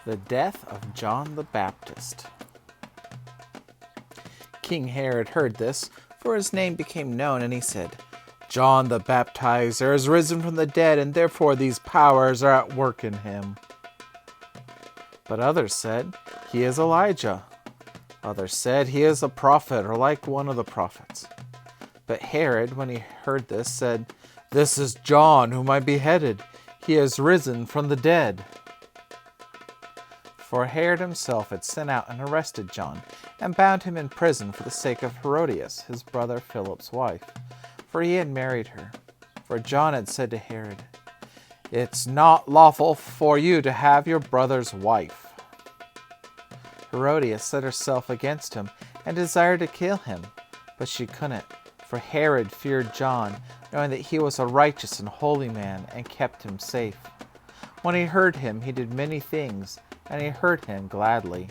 The death of John the Baptist. King Herod heard this, for his name became known, and he said, "John the Baptizer is risen from the dead, and therefore these powers are at work in him." But others said, "He is Elijah." Others said, "He is a prophet, or like one of the prophets." But Herod, when he heard this, said, "This is John, whom I beheaded. He is risen from the dead." For Herod himself had sent out and arrested John, and bound him in prison for the sake of Herodias, his brother Philip's wife, for he had married her. For John had said to Herod, "It's not lawful for you to have your brother's wife." Herodias set herself against him, and desired to kill him, but she couldn't, for Herod feared John, knowing that he was a righteous and holy man, and kept him safe. When he heard him, he did many things, and he heard him gladly.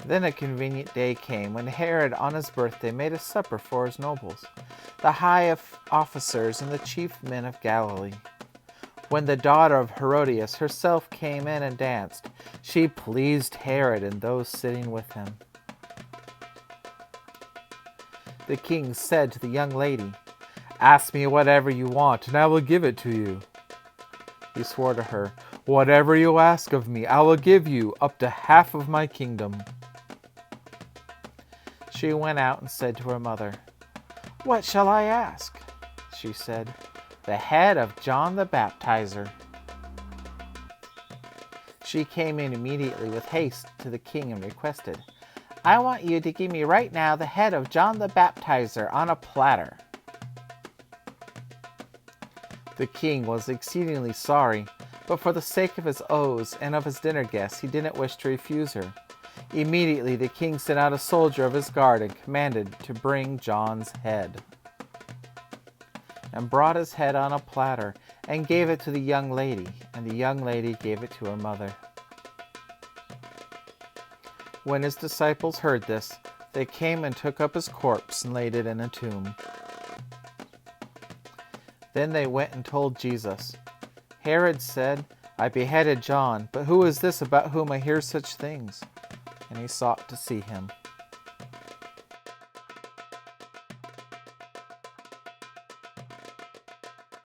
Then a convenient day came, when Herod on his birthday made a supper for his nobles, the high officers and the chief men of Galilee. When the daughter of Herodias herself came in and danced, she pleased Herod and those sitting with him. The king said to the young lady, "Ask me whatever you want, and I will give it to you." He swore to her, "Whatever you ask of me, I will give you, up to half of my kingdom." She went out and said to her mother, "What shall I ask?" She said, "The head of John the Baptizer." She came in immediately with haste to the king and requested, "I want you to give me right now the head of John the Baptizer on a platter." The king was exceedingly sorry, but for the sake of his oaths and of his dinner guests, he didn't wish to refuse her. Immediately the king sent out a soldier of his guard and commanded to bring John's head, and brought his head on a platter, and gave it to the young lady, and the young lady gave it to her mother. When his disciples heard this, they came and took up his corpse and laid it in a tomb. Then they went and told Jesus. Herod said, "I beheaded John, but who is this about whom I hear such things?" And he sought to see him.